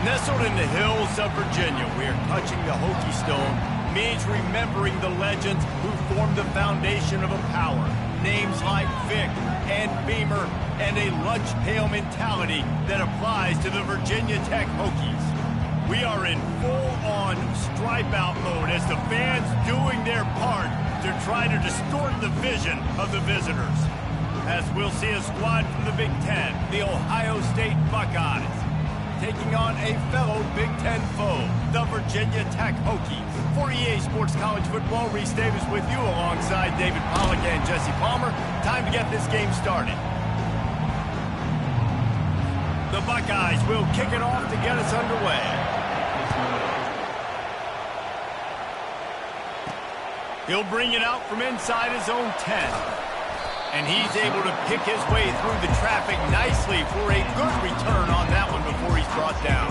Nestled in the hills of Virginia, we are touching the Hokie Stone, means remembering the legends who formed the foundation of a power. Names like Vic and Beamer and a lunch pail mentality that applies to the Virginia Tech Hokies. We are in full-on stripe-out mode as the fans doing their part to try to distort the vision of the visitors. As we'll see a squad from the Big Ten, the Ohio State Buckeyes, taking on a fellow Big Ten foe, the Virginia Tech Hokies. For EA Sports College Football, Reese Davis with you alongside David Pollack and Jesse Palmer. Time to get this game started. The Buckeyes will kick it off to get us underway. He'll bring it out from inside his own 10. And he's able to pick his way through the traffic nicely for a good return on that one before he's brought down.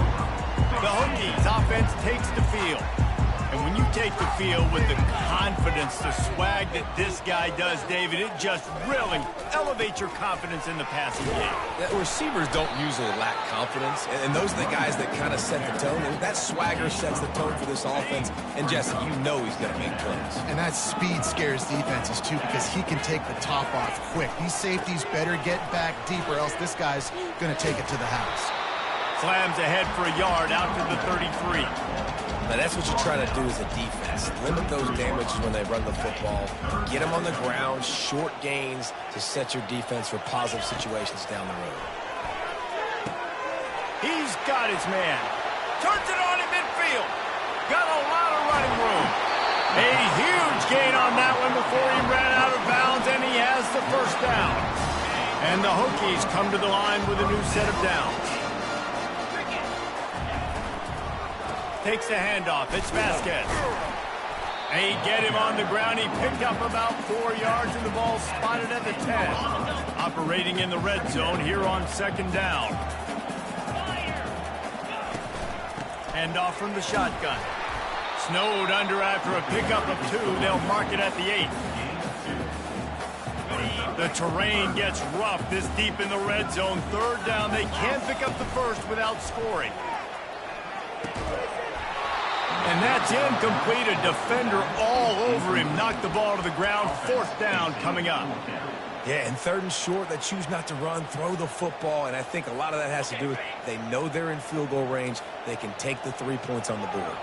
The Hokies offense takes the field. And when you take the field with the confidence, the swag that this guy does, David, it just really elevates your confidence in the passing game. The receivers don't usually lack confidence, and those are the guys that kind of set the tone. And that swagger sets the tone for this offense. And, Jesse, you know he's going to make plays. And that speed scares defenses, too, because he can take the top off quick. These safeties better get back deep, or else this guy's going to take it to the house. Slams ahead for a yard out to the 33. Now, that's what you try to do as a defense. Limit those damages when they run the football. Get them on the ground, short gains to set your defense for positive situations down the road. He's got his man. Turns it on in midfield. Got a lot of running room. A huge gain on that one before he ran out of bounds, and he has the first down. And the Hokies come to the line with a new set of downs. Takes the handoff. It's Vasquez. And he get him on the ground. He picked up about 4 yards, and the ball spotted at the 10. Operating in the red zone here on second down. Handoff from the shotgun. Snowed under after a pickup of 2. They'll mark it at the 8. The terrain gets rough this deep in the red zone. Third down. They can't pick up the first without scoring. And that's incomplete. A defender all over him. Knocked the ball to the ground. Fourth down coming up. Yeah, and third and short, they choose not to run, throw the football, and I think a lot of that has to do with they know they're in field goal range. They can take the 3 points on the board.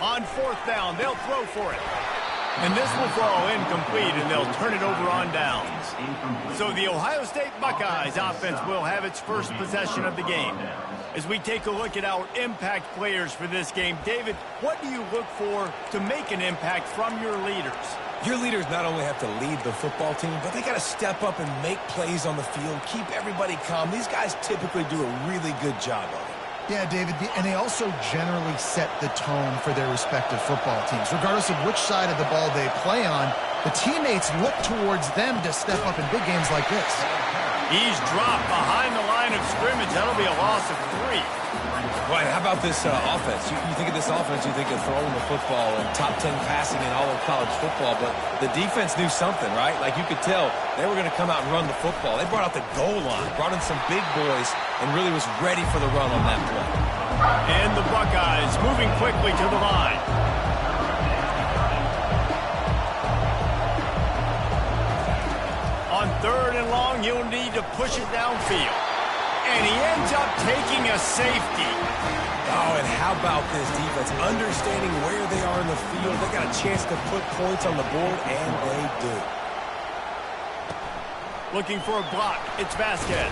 On fourth down, they'll throw for it. And this will fall incomplete, and they'll turn it over on downs. So the Ohio State Buckeyes offense will have its first possession of the game. As we take a look at our impact players for this game, David, what do you look for to make an impact from your leaders? Your leaders not only have to lead the football team, but they got to step up and make plays on the field, keep everybody calm. These guys typically do a really good job of it. Yeah, David, and they also generally set the tone for their respective football teams. Regardless of which side of the ball they play on, the teammates look towards them to step up in big games like this. He's dropped behind the line of scrimmage. That'll be a loss of 3. Right, how about this offense? You think of this offense, you think of throwing the football and top 10 passing in all of college football, but the defense knew something, right? Like you could tell they were going to come out and run the football. They brought out the goal line, brought in some big boys, and really was ready for the run on that play. And the Buckeyes moving quickly to the line. On third and long, you'll need to push it downfield. And he ends up taking a safety. Oh, and how about this defense? Understanding where they are in the field. They got a chance to put points on the board, and they do. Looking for a block. It's Vasquez.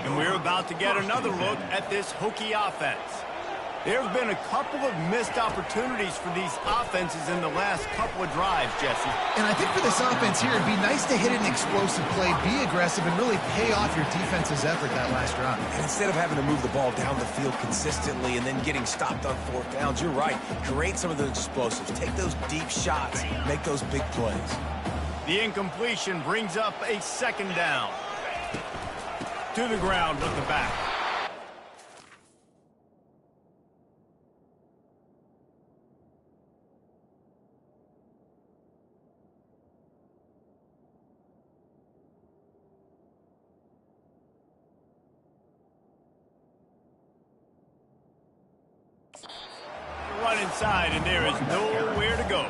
And we're about to get another look at this Hokie offense. There have been a couple of missed opportunities for these offenses in the last couple of drives, Jesse. And I think for this offense here, it'd be nice to hit an explosive play, be aggressive, and really pay off your defense's effort that last drive. And instead of having to move the ball down the field consistently and then getting stopped on fourth downs, you're right. Create some of those explosives. Take those deep shots. Make those big plays. The incompletion brings up a second down. To the ground with the back. run inside, and there is nowhere to go.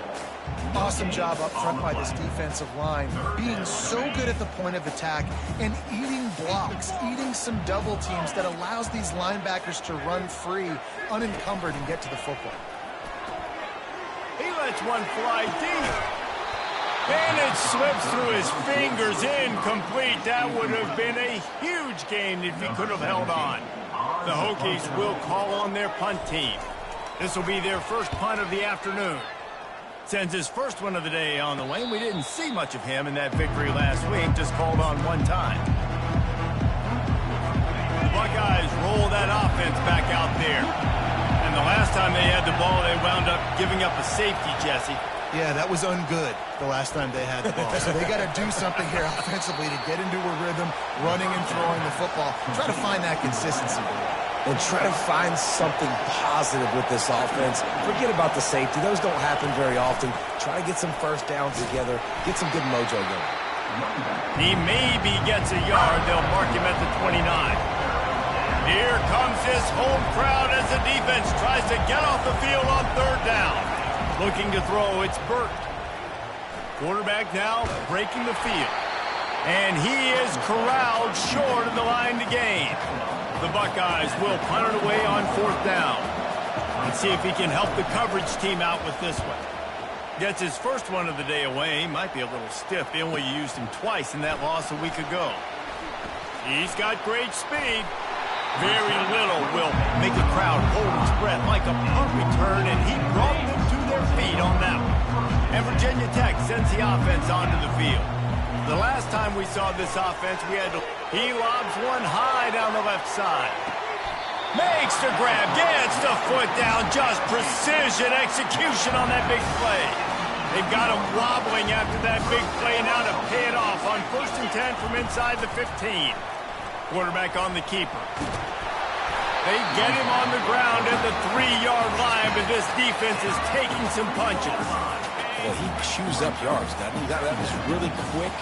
Awesome job up front by this defensive line, being so good at the point of attack and eating blocks, eating some double teams that allows these linebackers to run free, unencumbered, and get to the football. He lets one fly deep. And it slips through his fingers, incomplete. That would have been a huge gain if he could have held on. The Hokies will call on their punt team. This will be their first punt of the afternoon. Sends his first one of the day on the lane. We didn't see much of him in that victory last week, just called on one time. The Buckeyes roll that offense back out there. And the last time they had the ball, they wound up giving up a safety, Jesse. Yeah, that was ungood the last time they had the ball. So they got to do something here offensively to get into a rhythm, running and throwing the football. Try to find that consistency. And try to find something positive with this offense. Forget about the safety. Those don't happen very often. Try to get some first downs together. Get some good mojo going. He maybe gets a yard. They'll mark him at the 29. Here comes his home crowd as the defense tries to get off the field on third down. Looking to throw, it's Burt. Quarterback now breaking the field. And he is corralled short of the line to gain. The Buckeyes will punt it away on fourth down. Let's see if he can help the coverage team out with this one. Gets his first one of the day away. He might be a little stiff. They only used him twice in that loss a week ago. He's got great speed. Very little will make a crowd hold its breath like a punt return, and he brought them to their feet on that one. And Virginia Tech sends the offense onto the field. The last time we saw this offense, he lobs one high down the left side. Makes the grab, gets the foot down, just precision execution on that big play. They've got him wobbling after that big play now to pay it off on 1st and 10 from inside the 15. Quarterback on the keeper. They get him on the ground at the 3-yard line, but this defense is taking some punches. Well, he chews up yards. That was really quick,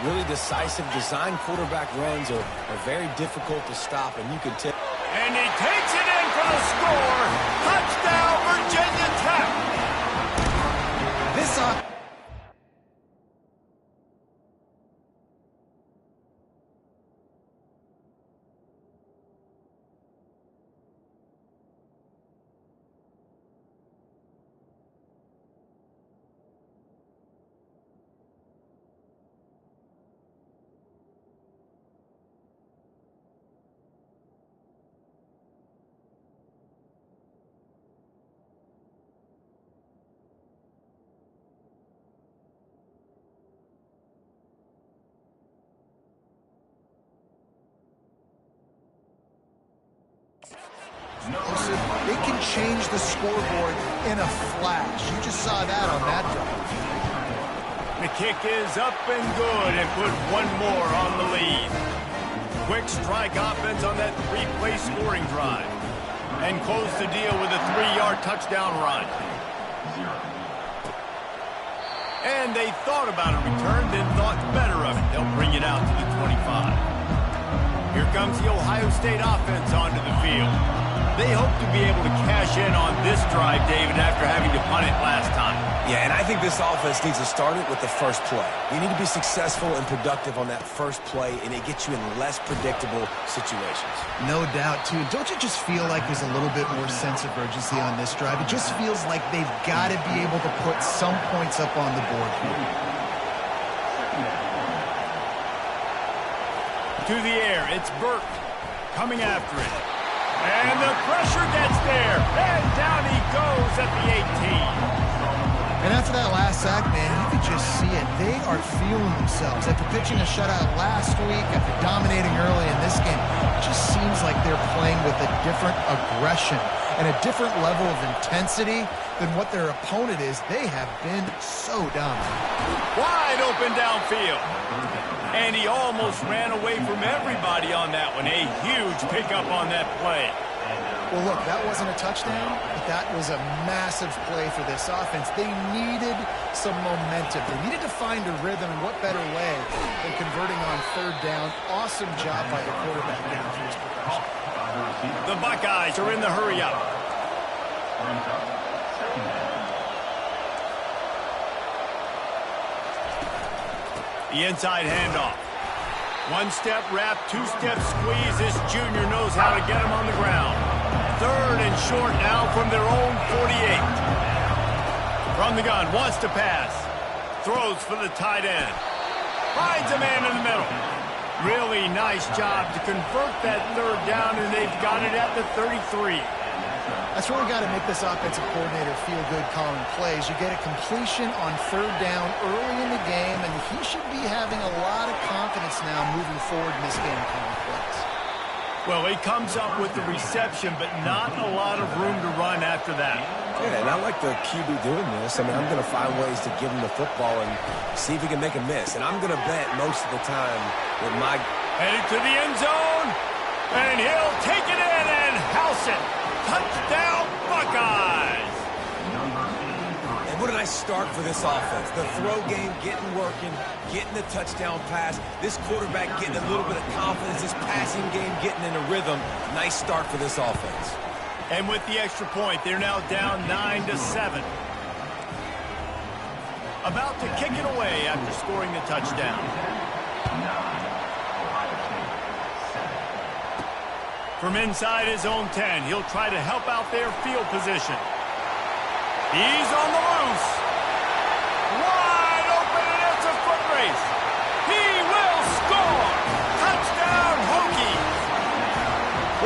really decisive. Design quarterback runs are very difficult to stop, and you can tell. And he takes it in for the score. Touchdown, Virginia Tech. This They can change the scoreboard in a flash. You just saw that on that drive. The kick is up and good and put one more on the lead. Quick strike offense on that 3-play scoring drive. And close the deal with a 3-yard touchdown run. And they thought about a return, then thought better of it. They'll bring it out to the 25. Here comes the Ohio State offense onto the field. They hope to be able to cash in on this drive, David, after having to punt it last time. Yeah, and I think this offense needs to start it with the first play. You need to be successful and productive on that first play, and it gets you in less predictable situations. No doubt, too. Don't you just feel like there's a little bit more sense of urgency on this drive? It just feels like they've got to be able to put some points up on the board here. To the air, it's Burt coming after it. And the pressure gets there. And down he goes at the 18. And after that last sack, man, you could just see it. They are feeling themselves. After pitching a shutout last week, after dominating early in this game, it just seems like they're playing with a different aggression and a different level of intensity than what their opponent is. They have been so dominant. Wide open downfield. And he almost ran away from everybody on that one. A huge pickup on that play. Well, look, that wasn't a touchdown, but that was a massive play for this offense. They needed some momentum. They needed to find a rhythm, and what better way than converting on third down. Awesome job by the quarterback down through his progression. The Buckeyes are in the hurry-up. The inside handoff. One-step wrap, two-step squeeze. This junior knows how to get him on the ground. Third and short now from their own 48. From the gun, wants to pass. Throws for the tight end. Finds a man in the middle. Really nice job to convert that third down, and they've got it at the 33. That's really got to make this offensive coordinator feel good calling plays. You get a completion on third down early in the game, and he should be having a lot of confidence now moving forward in this game calling plays. Well, he comes up with the reception, but not a lot of room to run after that. Yeah, and I like the QB doing this. I mean, I'm going to find ways to give him the football and see if he can make a miss. And I'm going to bet most of the time with my... Headed to the end zone, and he'll take it in and house it. Touchdown, Buckeyes! And what a nice start for this offense. The throw game getting working, getting the touchdown pass. This quarterback getting a little bit of confidence. This passing game getting in a rhythm. Nice start for this offense. And with the extra point, they're now down 9-7. About to kick it away after scoring the touchdown. From inside his own 10, he'll try to help out their field position. He's on the loose. Wide open, and it's a foot race. He will score. Touchdown, Hokies.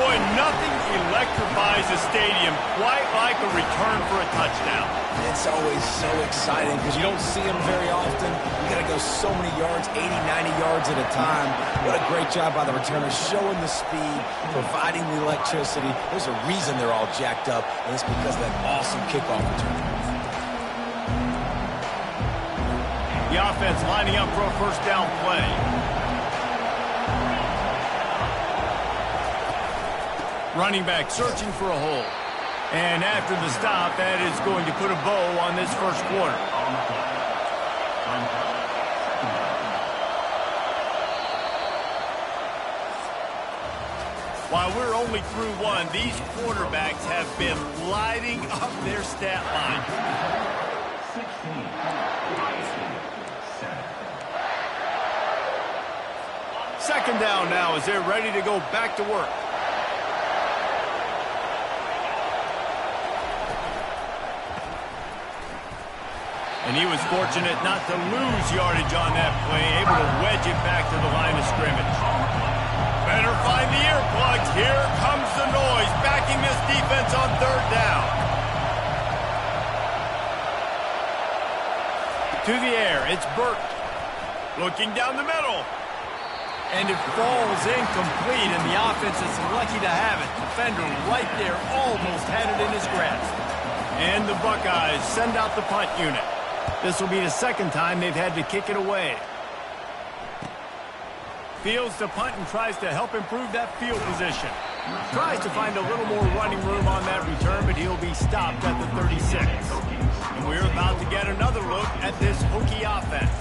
Boy, nothing electrifies a stadium quite like a return for a touchdown. It's always so exciting because you don't see them very often. You got to go so many yards, 80, 90 yards at a time. What a great job by the returners, showing the speed, providing the electricity. There's a reason they're all jacked up, and it's because of that awesome kickoff return. The offense lining up for a first down play. Running back searching for a hole. And after the stop, that is going to put a bow on this first quarter. While we're only through one, these quarterbacks have been lighting up their stat line. Second down now as they're ready to go back to work. And he was fortunate not to lose yardage on that play, able to wedge it back to the line of scrimmage. Better find the earplugs. Here comes the noise, backing this defense on third down. To the air, it's Burt. Looking down the middle. And it falls incomplete, and the offense is lucky to have it. Defender right there almost had it in his grasp. And the Buckeyes send out the punt unit. This will be the second time they've had to kick it away. Fields the punt and tries to help improve that field position. Tries to find a little more running room on that return, but he'll be stopped at the 36. And we're about to get another look at this Hokie offense.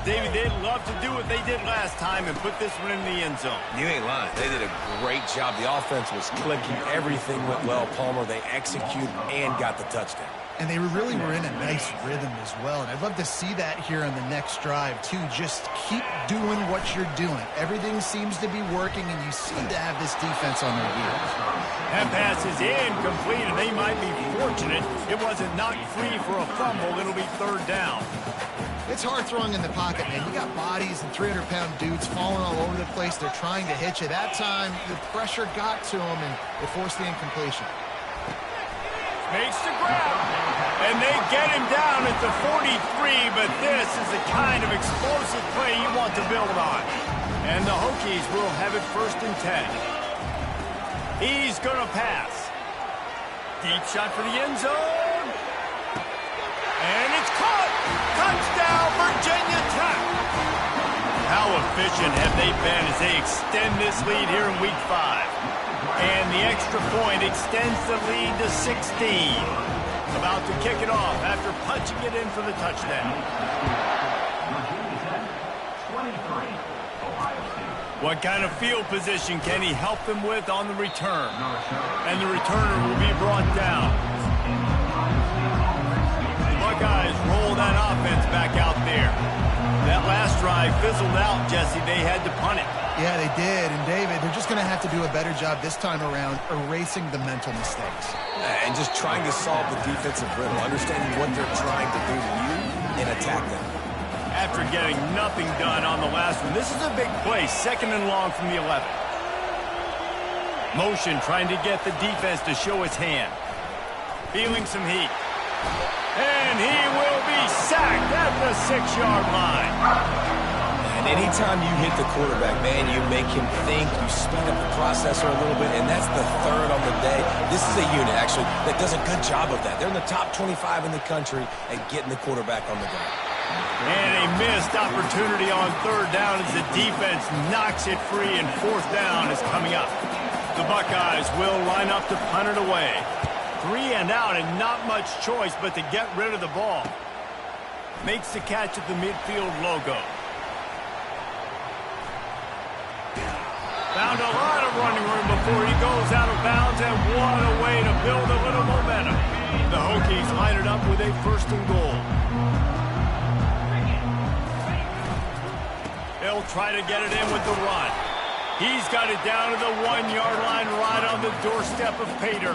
David, they'd love to do what they did last time and put this one in the end zone. You ain't lying. They did a great job. The offense was clicking. Everything went well, Palmer. They executed and got the touchdown. And they really were in a nice rhythm as well. And I'd love to see that here on the next drive, too. Just keep doing what you're doing. Everything seems to be working, and you seem to have this defense on their heels. That pass is incomplete, and they might be fortunate it wasn't knocked free for a fumble. It'll be third down. It's hard throwing in the pocket, man. You got bodies and 300-pound dudes falling all over the place. They're trying to hit you. That time, the pressure got to them, and it forced the incompletion. Makes the grab, and they get him down at the 43, but this is the kind of explosive play you want to build on. And the Hokies will have it first and 10. He's going to pass. Deep shot for the end zone. And it's caught. Touchdown, Virginia Tech. How efficient have they been as they extend this lead here in Week 5? And the extra point extends the lead to 16. About to kick it off after punching it in for the touchdown. What kind of field position can he help them with on the return? And the returner will be brought down. The Buckeyes roll that offense back out there. That last drive drive fizzled out, Jesse. They had to punt it. Yeah, they did. And, David, they're just going to have to do a better job this time around erasing the mental mistakes. And just trying to solve the defensive riddle, understanding what they're trying to do to you and attack them. After getting nothing done on the last one, this is a big play, 2nd and long from the 11. Motion trying to get the defense to show its hand. Feeling some heat. And he will be sacked at the 6-yard line. And anytime you hit the quarterback, man, you make him think, you speed up the processor a little bit, and that's the 3rd on the day. This is a unit, actually, that does a good job of that. They're in the top 25 in the country at getting the quarterback on the ground. And a missed opportunity on 3rd down as the defense knocks it free, and 4th down is coming up. The Buckeyes will line up to punt it away. 3 and out, and not much choice but to get rid of the ball. Makes the catch at the midfield logo. Found a lot of running room before he goes out of bounds, and what a way to build a little momentum. The Hokies line it up with a 1st and goal. They'll try to get it in with the run. He's got it down to the 1-yard line right on the doorstep of Pater.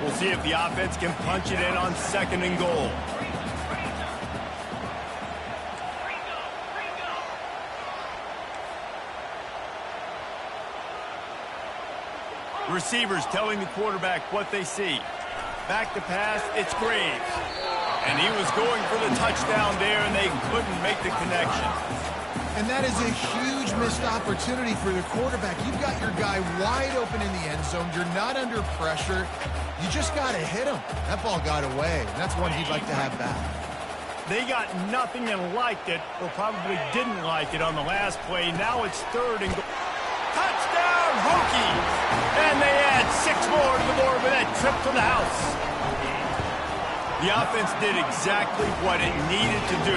We'll see if the offense can punch it in on 2nd and goal. Receivers telling the quarterback what they see. Back to pass, it's Graves. And he was going for the touchdown there, and they couldn't make the connection. And that is a huge missed opportunity for the quarterback. You've got your guy wide open in the end zone. You're not under pressure. You just got to hit him. That ball got away, and that's one he'd like to have back. They got nothing and liked it, or probably didn't like it on the last play. Now it's 3rd and goal. Touchdown, Hokies! And they add 6 more to the board with that trip to the house. The offense did exactly what it needed to do,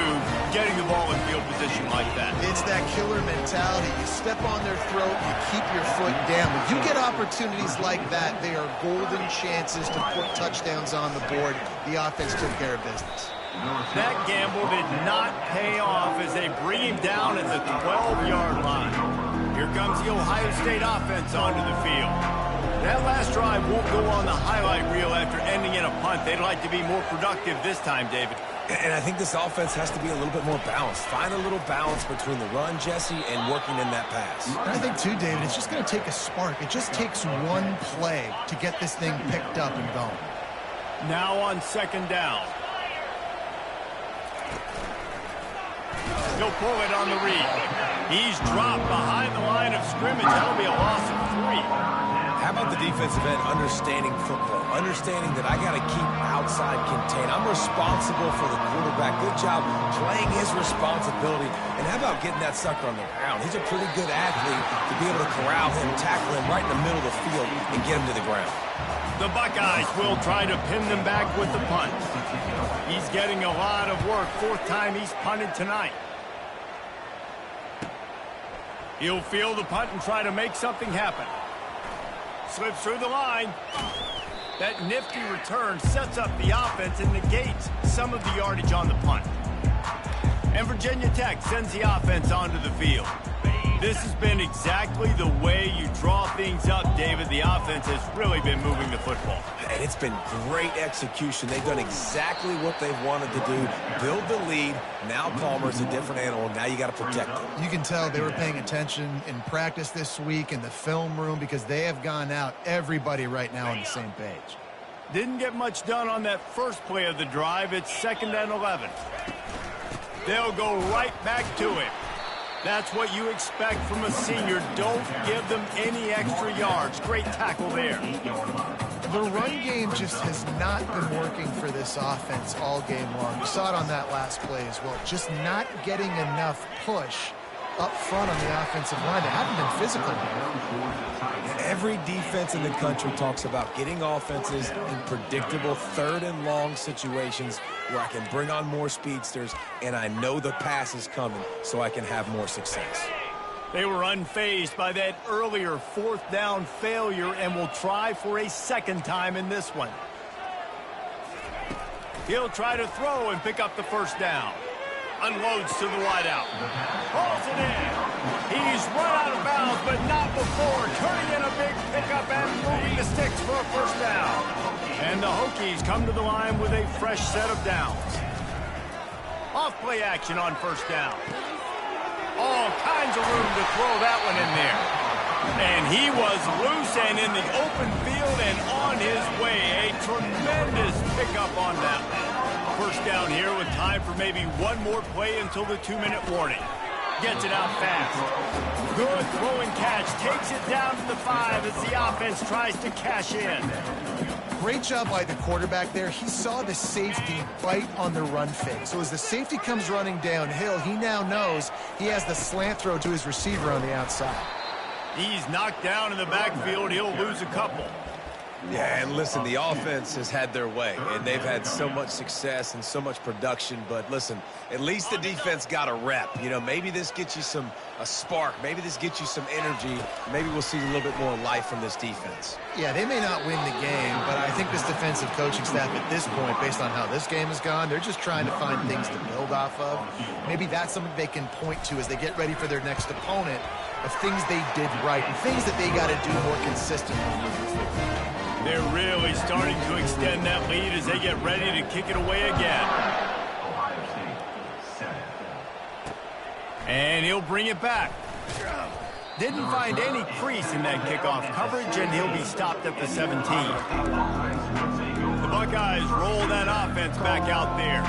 getting the ball in field position like that. It's that killer mentality. You step on their throat, you keep your foot down. When you get opportunities like that, they are golden chances to put touchdowns on the board. The offense took care of business. That gamble did not pay off as they bring him down at the 12-yard line. Here comes the Ohio State offense onto the field. That last drive won't go on the highlight reel after ending in a punt. They'd like to be more productive this time, David. And I think this offense has to be a little bit more balanced. Find a little balance between the run, Jesse, and working in that pass. And I think, too, David, it's just going to take a spark. It just takes one play to get this thing picked up and going. Now on 2nd down. He'll pull it on the read. He's dropped behind the line of scrimmage. That'll be a loss of 3. How about the defensive end understanding football, understanding that I got to keep outside contained. I'm responsible for the quarterback. Good job playing his responsibility. And how about getting that sucker on the ground? He's a pretty good athlete to be able to corral him, tackle him right in the middle of the field, and get him to the ground. The Buckeyes will try to pin them back with the punt. He's getting a lot of work. 4th time he's punted tonight. He'll field the punt and try to make something happen. Slips through the line. That nifty return sets up the offense and negates some of the yardage on the punt. And Virginia Tech sends the offense onto the field. This has been exactly the way you draw things up, David. The offense has really been moving the football. And it's been great execution. They've done exactly what they've wanted to do. Build the lead. Now Palmer's a different animal. Now you got to protect him. You can tell they were paying attention in practice this week in the film room because they have gone out, everybody right now on the same page. Didn't get much done on that first play of the drive. It's 2nd and 11. They'll go right back to it. That's what you expect from a senior. Don't give them any extra yards. Great tackle there. The run game just has not been working for this offense all game long. You saw it on that last play as well. Just not getting enough push up front on the offensive line. They haven't been physical. Every defense in the country talks about getting offenses in predictable 3rd and long situations where I can bring on more speedsters and I know the pass is coming so I can have more success. They were unfazed by that earlier 4th down failure and will try for a 2nd time in this one. He'll try to throw and pick up the 1st down. Unloads to the wideout. Hauls it in. He's run out of bounds, but not before turning in a big pickup and moving the sticks for a first down. And the Hokies come to the line with a fresh set of downs. Off-play action on first down. All kinds of room to throw that one in there. And he was loose and in the open field and on his way. A tremendous pickup on that one. First down here with time for maybe one more play until the 2-minute warning. Gets it out fast. Good throwing catch. Takes it down to the 5 as the offense tries to cash in. Great job by the quarterback there. He saw the safety bite on the run fake. So as the safety comes running downhill, he now knows he has the slant throw to his receiver on the outside. He's knocked down in the backfield. He'll lose a couple. Yeah, and listen, the offense has had their way, and they've had so much success and so much production. But listen, at least the defense got a rep. You know, maybe this gets you a spark. Maybe this gets you some energy. Maybe we'll see a little bit more life from this defense. Yeah, they may not win the game, but I think this defensive coaching staff at this point, based on how this game has gone, they're just trying to find things to build off of. Maybe that's something they can point to as they get ready for their next opponent, of things they did right and things that they got to do more consistently. They're really starting to extend that lead as they get ready to kick it away again. And he'll bring it back. Didn't find any crease in that kickoff coverage, and he'll be stopped at the 17. The Buckeyes roll that offense back out there.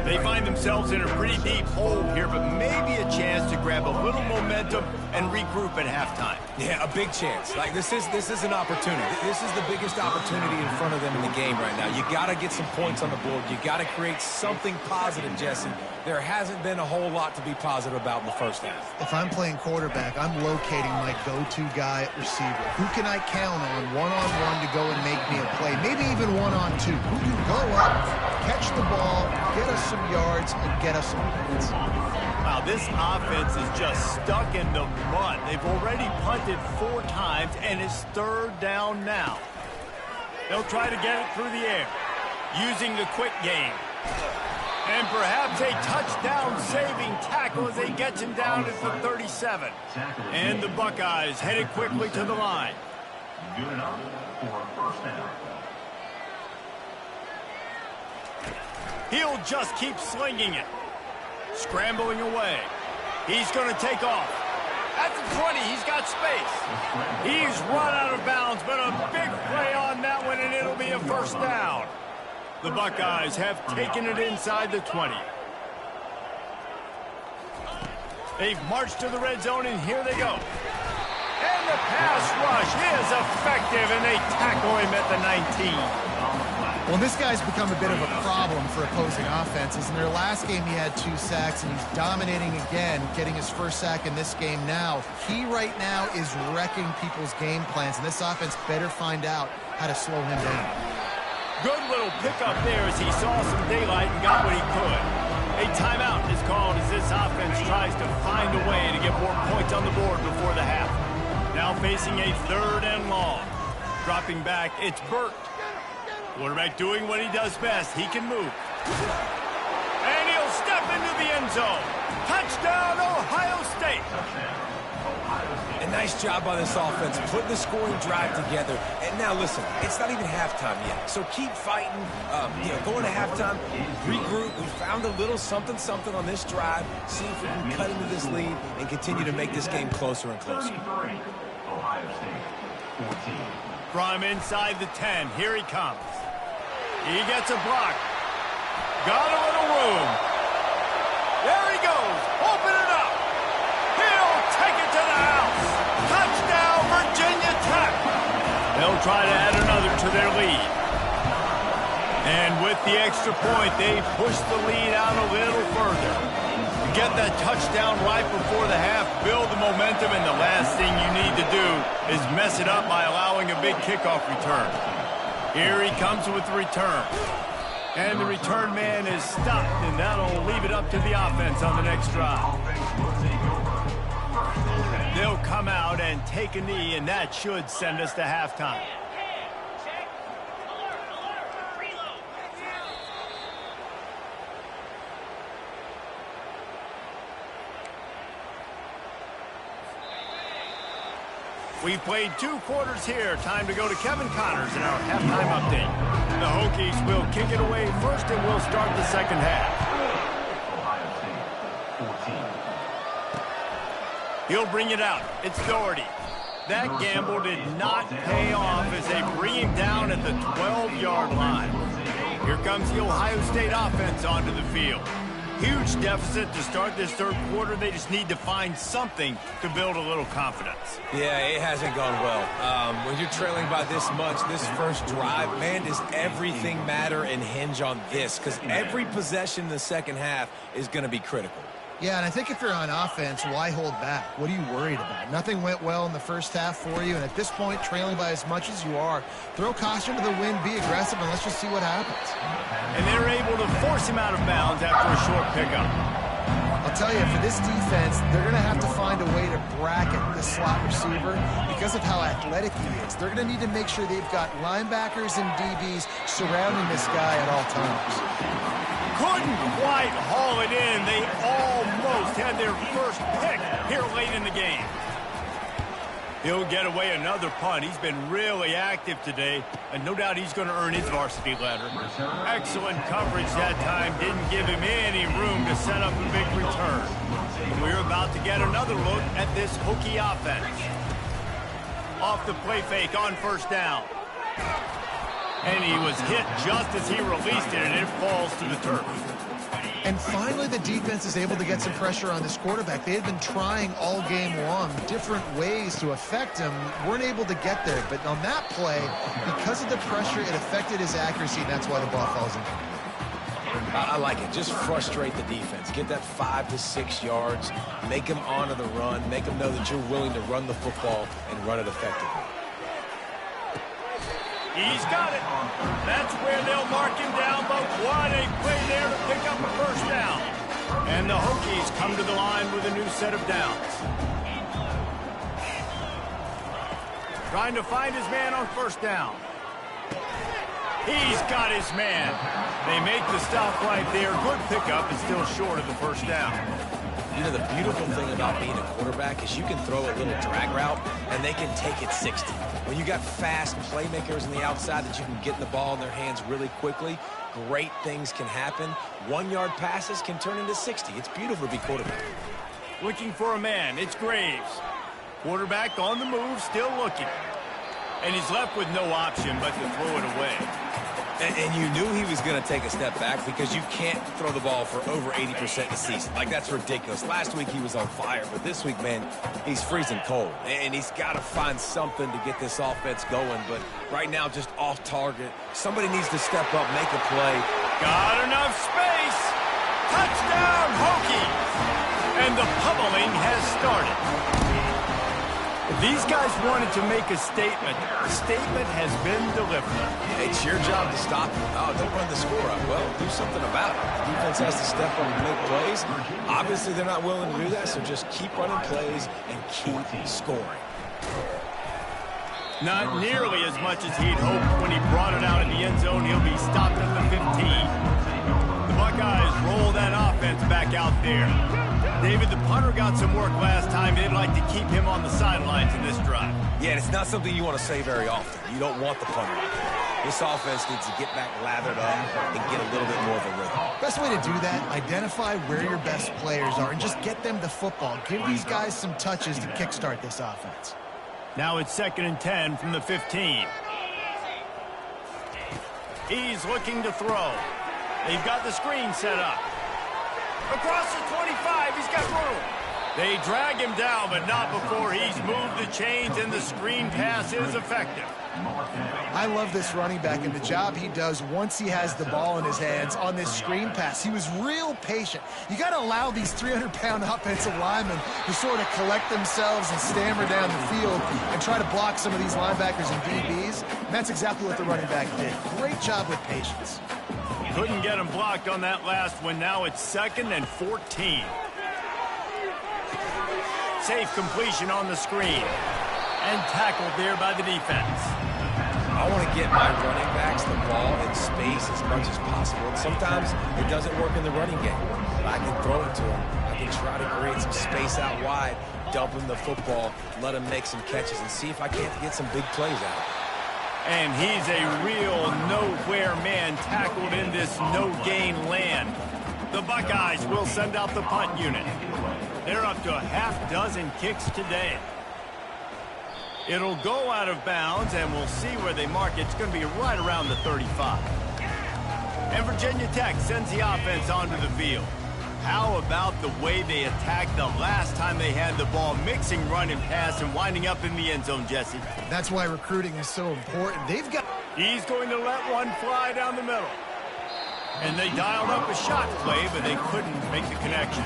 They find themselves in a pretty deep hole here, but maybe a chance to grab a little momentum and regroup at halftime. Yeah, a big chance. Like, this is an opportunity. This is the biggest opportunity in front of them in the game right now. You got to get some points on the board. You got to create something positive, Jesse. There hasn't been a whole lot to be positive about in the first half. If I'm playing quarterback, I'm locating my go-to guy at receiver. Who can I count on one-on-one to go and make me a play? Maybe even one-on-two. Who can go up, catch the ball, get us some yards, and get us some points? Wow, this offense is just stuck in the mud. They've already punted 4 times, and it's 3rd down now. They'll try to get it through the air, using the quick game. And perhaps a touchdown-saving tackle as they get him down at the 37. And the Buckeyes headed quickly to the line. Good enough for a first down. He'll just keep slinging it. Scrambling away. He's going to take off. At the 20, he's got space. He's run out of bounds, but a big play on that one, and it'll be a first down. The Buckeyes have taken it inside the 20. They've marched to the red zone, and here they go. And the pass rush is effective, and they tackle him at the 19. Well, this guy's become a bit of a problem for opposing offenses. In their last game, he had 2 sacks, and he's dominating again, getting his first sack in this game now. He right now is wrecking people's game plans, and this offense better find out how to slow him down. Good little pickup there as he saw some daylight and got what he could. A timeout is called as this offense tries to find a way to get more points on the board before the half. Now facing a 3rd and long. Dropping back, it's Burt. Quarterback doing what he does best. He can move. And he'll step into the end zone. Touchdown, Ohio State. A nice job by this offense, putting the scoring drive together. And now, listen, it's not even halftime yet. So keep fighting, going to halftime, regroup. We found a little something on this drive. See if we can cut into this lead and continue to make this game closer and closer. Ohio State, 14. From inside the 10, here he comes. He gets a block. Got a little room. There he goes. Open it up. He'll take it to the house. Touchdown, Virginia Tech. They'll try to add another to their lead. And with the extra point, they push the lead out a little further. You get that touchdown right before the half, build the momentum, and the last thing you need to do is mess it up by allowing a big kickoff return. Here he comes with the return. And the return man is stopped, and that'll leave it up to the offense on the next drive. They'll come out and take a knee, and that should send us to halftime. We played 2 quarters here. Time to go to Kevin Connors in our halftime update. The Hokies will kick it away first, and we'll start the second half. Ohio State, 14. He'll bring it out. It's Doherty. That gamble did not pay off as they bring him down at the 12-yard line. Here comes the Ohio State offense onto the field. Huge deficit to start this third quarter. They just need to find something to build a little confidence. Yeah, it hasn't gone well. When you're trailing by this much, this first drive, man, does everything matter and hinge on this? Because every possession in the second half is going to be critical. Yeah, and I think if you're on offense, why hold back? What are you worried about? Nothing went well in the first half for you, and at this point, trailing by as much as you are, throw caution to the wind, be aggressive, and let's just see what happens. And they're able to force him out of bounds after a short pickup. I'll tell you, for this defense, they're going to have to find a way to bracket this slot receiver because of how athletic he is. They're going to need to make sure they've got linebackers and DBs surrounding this guy at all times. Couldn't quite haul it in. They almost had their first pick here late in the game. He'll get away another punt. He's been really active today, and no doubt he's going to earn his varsity ladder. Excellent coverage that time. Didn't give him any room to set up a big return. And we're about to get another look at this Hokie offense. Off the play fake on first down. And he was hit just as he released it, and it falls to the turf. And finally, the defense is able to get some pressure on this quarterback. They had been trying all game long different ways to affect him. Weren't able to get there. But on that play, because of the pressure, it affected his accuracy, and that's why the ball falls incomplete. I like it. Just frustrate the defense. Get that 5 to 6 yards. Make them honor the run. Make them know that you're willing to run the football and run it effectively. He's got it. That's where they'll mark him down, but what a play there to pick up a first down. And the Hokies come to the line with a new set of downs. Trying to find his man on first down. He's got his man. They make the stop right there. Good pickup, and still short of the first down. You know, the beautiful thing about being a quarterback is you can throw a little drag route, and they can take it 60. When you got fast playmakers on the outside that you can get the ball in their hands really quickly, great things can happen. 1-yard passes can turn into 60. It's beautiful to be quarterback. Looking for a man. It's Graves. Quarterback on the move, still looking. And he's left with no option but to throw it away. And you knew he was going to take a step back because you can't throw the ball for over 80% of the season. Like, that's ridiculous. Last week he was on fire, but this week, man, he's freezing cold. And he's got to find something to get this offense going. But right now, just off target. Somebody needs to step up, make a play. Got enough space. Touchdown, Hokies. And the pummeling has started. These guys wanted to make a statement. The statement has been delivered. It's your job to stop them. Oh, don't run the score up. Well, do something about it. The defense has to step up and make plays. Obviously, they're not willing to do that, so just keep running plays and keep scoring. Not nearly as much as he'd hoped when he brought it out in the end zone. He'll be stopped at the 15. The Buckeyes roll that offense back out there. David, the punter got some work last time. They'd like to keep him on the sidelines in this drive. Yeah, and it's not something you want to say very often. You don't want the punter out there. This offense needs to get back lathered up and get a little bit more of a rhythm. Best way to do that, identify where your best players are and just get them the football. Give these guys some touches to kickstart this offense. Now it's 2nd and 10 from the 15. He's looking to throw. They've got the screen set up. Across the 25, he's got room. They drag him down, but not before he's moved the chains, and the screen pass is effective. I love this running back and the job he does once he has the ball in his hands on this screen pass. He was real patient. You got to allow these 300-pound offensive linemen to sort of collect themselves and stammer down the field and try to block some of these linebackers and DBs. And that's exactly what the running back did. Great job with patience. Couldn't get him blocked on that last one. Now it's 2nd and 14. Safe completion on the screen. And tackled there by the defense. I want to get my running backs the ball in space as much as possible. And sometimes it doesn't work in the running game. But I can throw it to them. I can try to create some space out wide. dump him the football, let him make some catches, and see if I can't get some big plays out. And he's a real nowhere man tackled in this no-gain land. The Buckeyes will send out the punt unit. They're up to a half dozen kicks today. It'll go out of bounds, and we'll see where they mark it. It's going to be right around the 35. And Virginia Tech sends the offense onto the field. How about the way they attacked the last time they had the ball, mixing run and pass and winding up in the end zone, Jesse? That's why recruiting is so important. He's going to let one fly down the middle. And they dialed up a shot play, but they couldn't make the connection.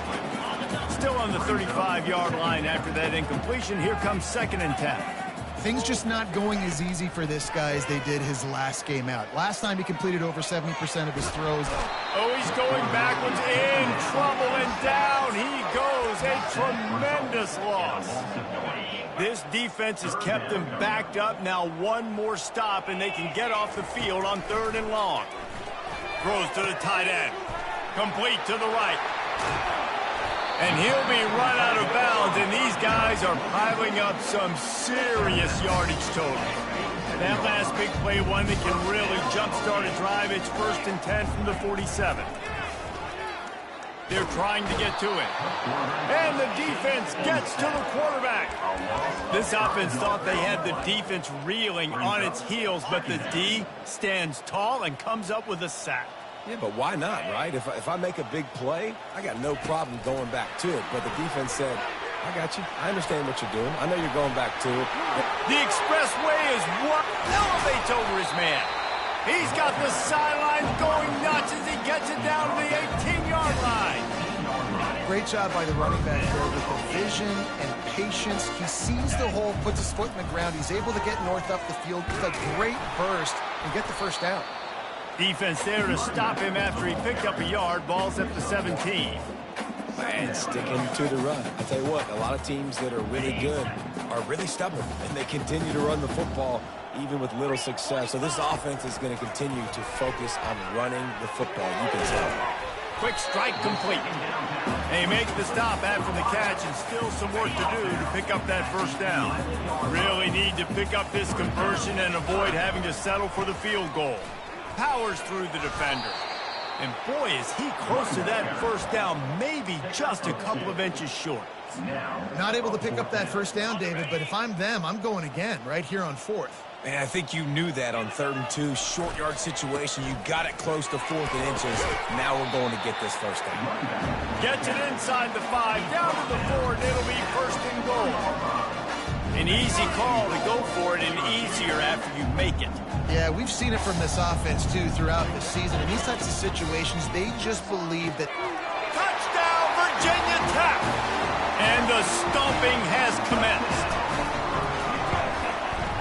Still on the 35-yard line after that incompletion. Here comes 2nd and 10. Things just not going as easy for this guy as they did his last game out. Last time he completed over 70% of his throws. Oh, he's going backwards, in trouble, and down he goes. A tremendous loss. This defense has kept them backed up. Now one more stop, and they can get off the field on 3rd and long. Throws to the tight end. Complete to the right. And he'll be run out of bounds, and these guys are piling up some serious yardage total. That last big play, one that can really jumpstart a drive. It's 1st and 10 from the 47. They're trying to get to it. And the defense gets to the quarterback. This offense thought they had the defense reeling on its heels, but the D stands tall and comes up with a sack. Yeah, but why not, right? If I make a big play, I got no problem going back to it. But the defense said, I got you. I understand what you're doing. I know you're going back to it. The expressway is what elevates over his man. He's got the sideline going nuts as he gets it down to the 18-yard line. Great job by the running back there with the vision and patience. He sees the hole, puts his foot in the ground. He's able to get north up the field with a great burst and get the first down. Defense there to stop him after he picked up a yard. Ball's at the 17. And sticking to the run. I tell you what, a lot of teams that are really good are really stubborn, and they continue to run the football even with little success. So this offense is going to continue to focus on running the football. You can tell. Quick strike complete. They make the stop after the catch, and still some work to do to pick up that first down. Really need to pick up this conversion and avoid having to settle for the field goal. Powers through the defender. And boy, is he close to that first down, maybe just a couple of inches short. Not able to pick up that first down, David, but if I'm them, I'm going again right here on 4th. And I think you knew that on 3rd and 2, short yard situation. You got it close to 4th and inches. Now we're going to get this first down. Gets it inside the 5, down to the 4, and it'll be 1st and goal. An easy call to go for it, and easier after you make it. Yeah, we've seen it from this offense, too, throughout the season. In these types of situations, they just believe that... Touchdown, Virginia Tech! And the stomping has commenced.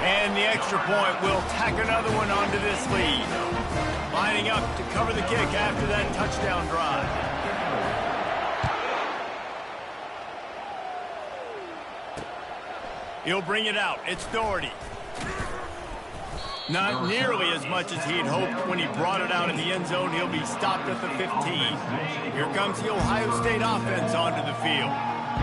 And the extra point will tack another one onto this lead. Lining up to cover the kick after that touchdown drive. He'll bring it out. It's Doherty. Not nearly as much as he'd hoped when he brought it out in the end zone. He'll be stopped at the 15. Here comes the Ohio State offense onto the field.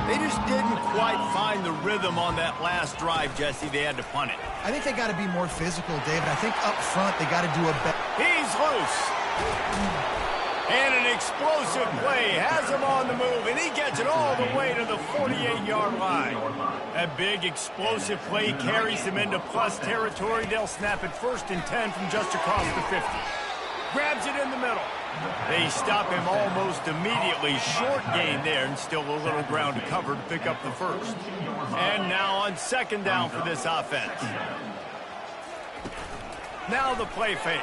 They just didn't quite find the rhythm on that last drive, Jesse. They had to punt it. I think they got to be more physical, David. I think up front they got to do a better... He's loose. And an explosive play has him on the move, and he gets it all the way to the 48-yard line. That big explosive play carries him into plus territory. They'll snap it 1st and 10 from just across the 50. Grabs it in the middle. They stop him almost immediately. Short gain there, and still a little ground to cover to pick up the first. And now on 2nd down for this offense. Now the play fake.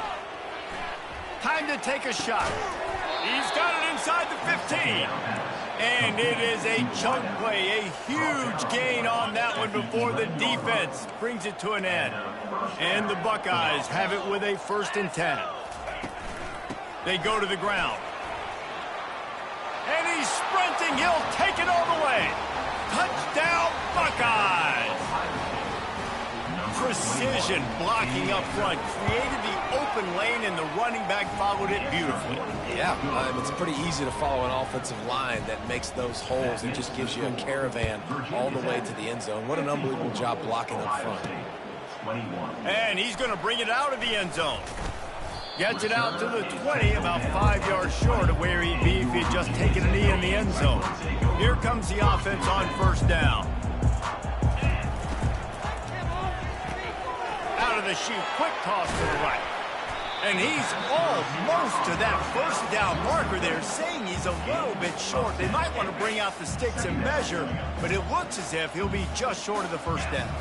Time to take a shot. He's got it inside the 15. And it is a chunk play, a huge gain on that one before the defense brings it to an end. And the Buckeyes have it with a 1st and 10. They go to the ground. And he's sprinting. He'll take it all the way. Touchdown, Buckeyes. precision blocking up front, created the open lane, and the running back followed it beautifully. Yeah, it's pretty easy to follow an offensive line that makes those holes and just gives you a caravan all the way to the end zone. What an unbelievable job blocking up front. And he's going to bring it out of the end zone. Gets it out to the 20, about 5 yards short of where he'd be if he'd just taken a knee in the end zone. Here comes the offense on first down. Out of the chute, quick toss to the right. And he's almost to that first down marker there, saying he's a little bit short. They might want to bring out the sticks and measure, but it looks as if he'll be just short of the first down.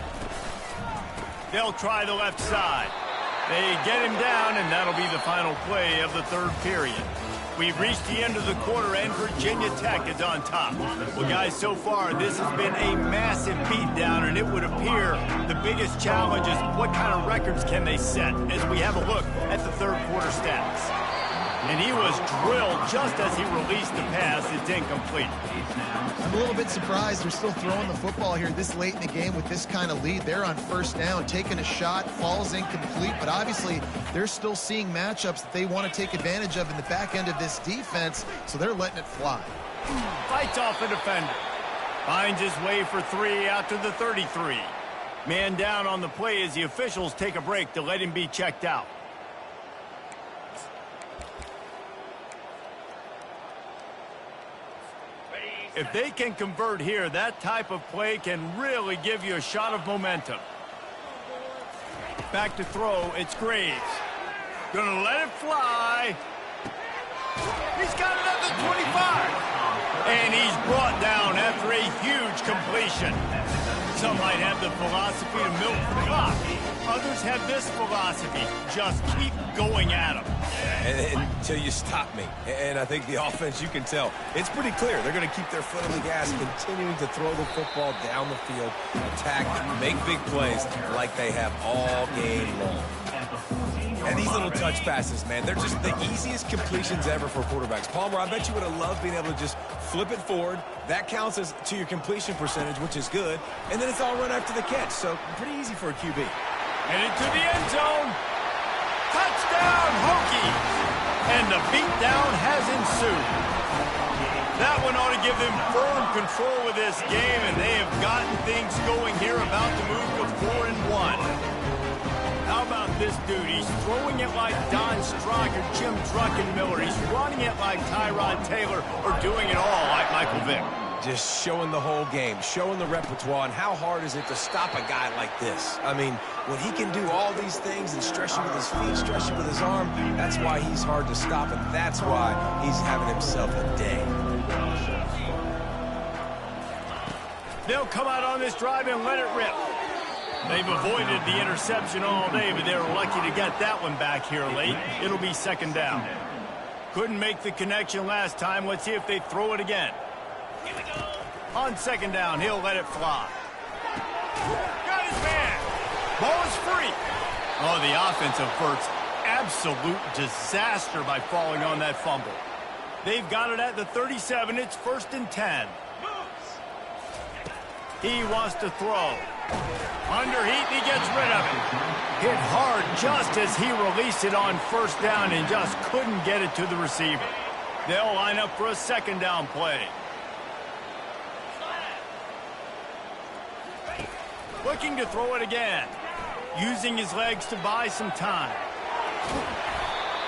They'll try the left side. They get him down, and that'll be the final play of the third period. We've reached the end of the quarter, and Virginia Tech is on top. Well, guys, so far, this has been a massive beatdown, and it would appear the biggest challenge is what kind of records can they set as we have a look at the third quarter stats. And he was drilled just as he released the pass. It's incomplete. I'm a little bit surprised they're still throwing the football here this late in the game with this kind of lead. They're on first down, taking a shot, falls incomplete, but obviously they're still seeing matchups that they want to take advantage of in the back end of this defense, so they're letting it fly. Fights off a defender. Finds his way for 3 out to the 33. Man down on the play as the officials take a break to let him be checked out. If they can convert here, that type of play can really give you a shot of momentum. Back to throw, it's Graves. Gonna let it fly. He's got it at the 25. And he's brought down after a huge completion. Some might have the philosophy to milk the clock. Others have this philosophy, just keep going at them. Until you stop me. And I think the offense, you can tell, it's pretty clear. They're going to keep their foot on the gas, continuing to throw the football down the field, attack, make big plays like they have all game long. And these little touch passes, man, they're just the easiest completions ever for quarterbacks. Palmer, I bet you would have loved being able to just flip it forward. That counts as to your completion percentage, which is good. And then it's all run after the catch, so pretty easy for a QB. Headed to the end zone. Touchdown, Hokies! And the beatdown has ensued. That one ought to give them firm control of this game, and they have gotten things going here, about to move to 4-1. How about this dude? He's throwing it like Don Strock or Jim Druckenmiller. He's running it like Tyrod Taylor, or doing it all like Michael Vick. Just showing the whole game, showing the repertoire, and how hard is it to stop a guy like this? I mean, when he can do all these things and stretch you with his feet, stretch you with his arm, that's why he's hard to stop, and that's why he's having himself a day. They'll come out on this drive and let it rip. They've avoided the interception all day, but they're lucky to get that one back here late. It'll be second down. Couldn't make the connection last time. Let's see if they throw it again. On second down, he'll let it fly. Got his man. Ball is free. Oh, the offense averts absolute disaster by falling on that fumble. They've got it at the 37. It's 1st and 10. He wants to throw. Under heat, he gets rid of it. Hit hard just as he released it on first down and just couldn't get it to the receiver. They'll line up for a second down play. Looking to throw it again. Using his legs to buy some time.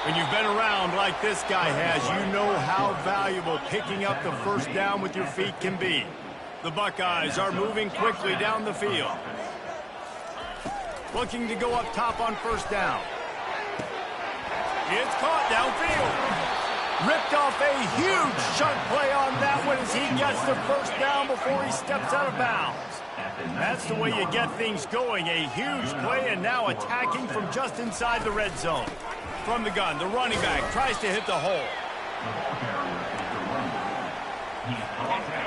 When you've been around like this guy has, you know how valuable picking up the first down with your feet can be. The Buckeyes are moving quickly down the field. Looking to go up top on first down. It's caught downfield. Ripped off a huge chunk play on that one as he gets the first down before he steps out of bounds. That's the way you get things going. A huge play, and now attacking from just inside the red zone. From the gun, the running back tries to hit the hole.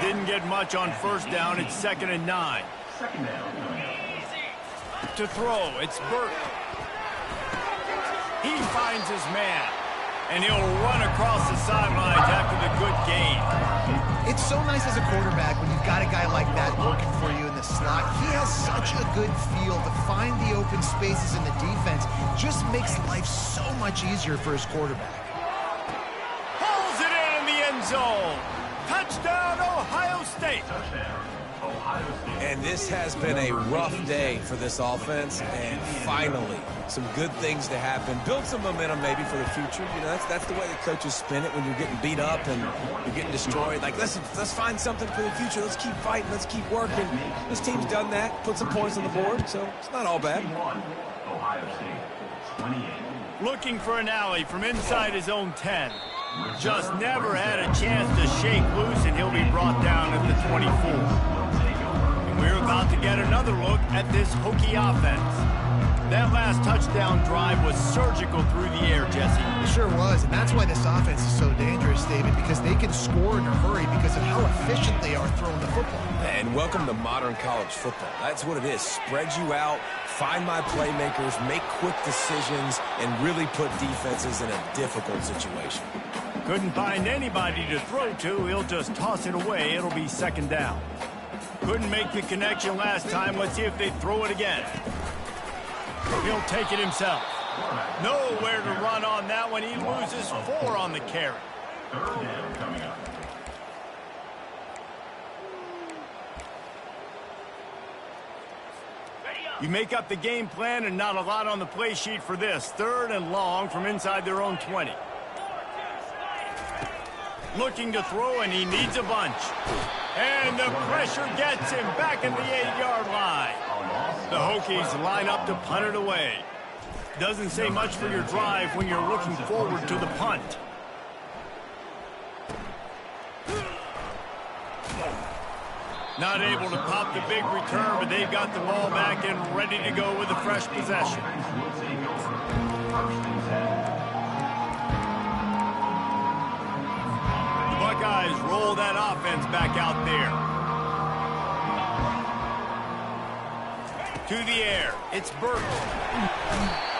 Didn't get much on first down. It's 2nd and 9. To throw, it's Burke. He finds his man, and he'll run across the sidelines after the good gain. It's so nice as a quarterback when you've got a guy like that working for you in the slot. He has such a good feel to find the open spaces in the defense. Just makes life so much easier for his quarterback. Pulls it in the end zone. Touchdown, Ohio State. Touchdown, Ohio State. And this has been a rough day for this offense, and finally, some good things to happen. Build some momentum maybe for the future. You know, that's the way the coaches spin it when you're getting beat up and you're getting destroyed. Like, let's find something for the future. Let's keep fighting. Let's keep working. This team's done that, put some points on the board, so it's not all bad. 61, Ohio State, 28. Looking for an alley from inside his own 10. Just never had a chance to shake loose, and he'll be brought down at the 24. And we're about to get another look at this Hokie offense. That last touchdown drive was surgical through the air, Jesse. It sure was, and that's why this offense is so dangerous, David, because they can score in a hurry because of how efficient they are throwing the football. And welcome to modern college football. That's what it is. Spread you out, find my playmakers, make quick decisions, and really put defenses in a difficult situation. Couldn't find anybody to throw to. He'll just toss it away. It'll be second down. Couldn't make the connection last time. Let's see if they throw it again. He'll take it himself. Nowhere to run on that one. He loses 4 on the carry. Third down coming up. You make up the game plan and not a lot on the play sheet for this. 3rd and long from inside their own 20. Looking to throw, and he needs a bunch. And the pressure gets him back in the 8-yard line. The Hokies line up to punt it away. Doesn't say much for your drive when you're looking forward to the punt. Not able to pop the big return, but they've got the ball back and ready to go with a fresh possession. The Buckeyes roll that offense back out there. To the air, it's Burton.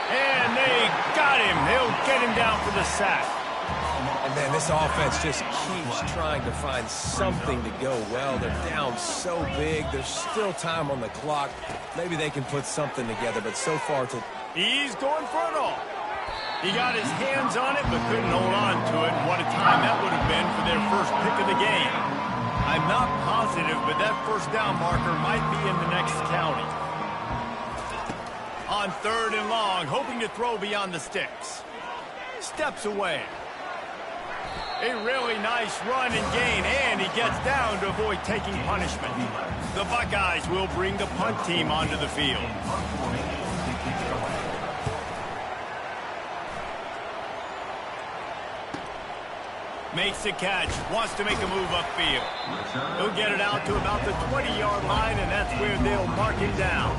And they got him. They'll get him down for the sack. And man, this offense just keeps trying to find something to go well. They're down so big. There's still time on the clock. Maybe they can put something together, but so far He's going for it all. He got his hands on it, but couldn't hold on to it. What a time that would have been for their first pick of the game. I'm not positive, but that first down marker might be in the next county. On 3rd and long, hoping to throw beyond the sticks. Steps away. A really nice run and gain, and he gets down to avoid taking punishment. The Buckeyes will bring the punt team onto the field. Makes the catch, wants to make a move upfield. He'll get it out to about the 20-yard line, and that's where they'll mark him down.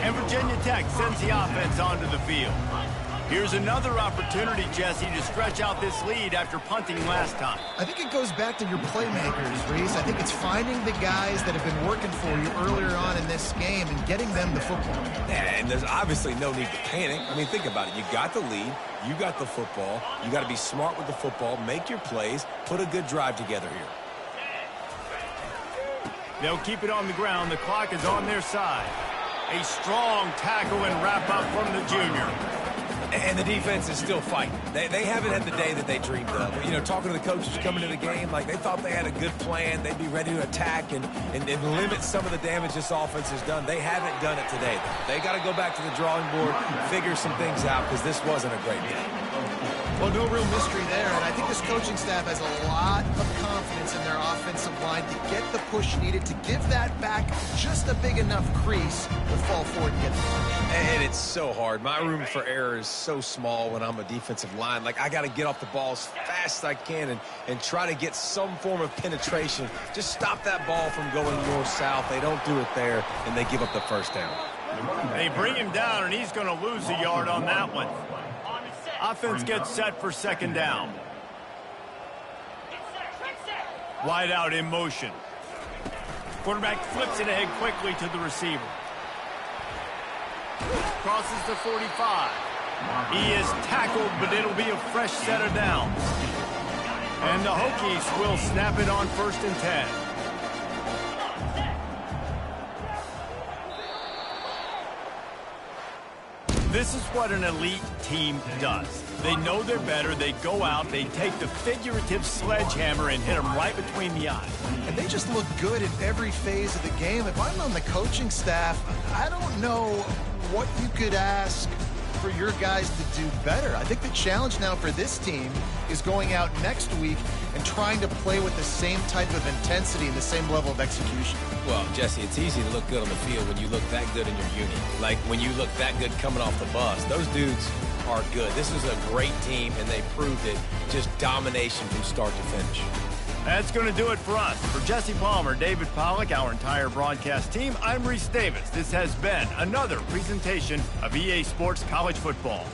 And Virginia Tech sends the offense onto the field. Here's another opportunity, Jesse, to stretch out this lead after punting last time. I think it goes back to your playmakers, Reese. I think it's finding the guys that have been working for you earlier on in this game and getting them the football. And there's obviously no need to panic. I mean, think about it. You got the lead. You got the football. You got to be smart with the football. Make your plays. Put a good drive together here. They'll keep it on the ground. The clock is on their side. A strong tackle and wrap-up from the junior. And the defense is still fighting. They haven't had the day that they dreamed of. You know, talking to the coaches coming to the game, like they thought they had a good plan. They'd be ready to attack and limit some of the damage this offense has done. They haven't done it today, though. They got to go back to the drawing board, figure some things out, because this wasn't a great day. Well, no real mystery there, and I think this coaching staff has a lot of confidence in their offensive line to get the push needed to give that back just a big enough crease to fall forward and get the punch. And it's so hard. My room for error is so small when I'm a defensive line. Like, I got to get off the ball as fast as I can and try to get some form of penetration. Just stop that ball from going north-south. They don't do it there, and they give up the first down. They bring him down, and he's going to lose a yard on that one. Offense gets set for second down. Wide out in motion. Quarterback flips it ahead quickly to the receiver. Crosses the 45. He is tackled, but it'll be a fresh set of downs. And the Hokies will snap it on 1st and 10. This is what an elite team does. They know they're better. They go out. They take the figurative sledgehammer and hit them right between the eyes. And they just look good in every phase of the game. If I'm on the coaching staff, I don't know what you could ask for your guys to do better. I think the challenge now for this team is going out next week and trying to play with the same type of intensity and the same level of execution. Well, Jesse, it's easy to look good on the field when you look that good in your uni. Like when you look that good coming off the bus. Those dudes are good. This is a great team, and they proved it. Just domination from start to finish. That's going to do it for us. For Jesse Palmer, David Pollack, our entire broadcast team, I'm Reese Davis. This has been another presentation of EA Sports College Football.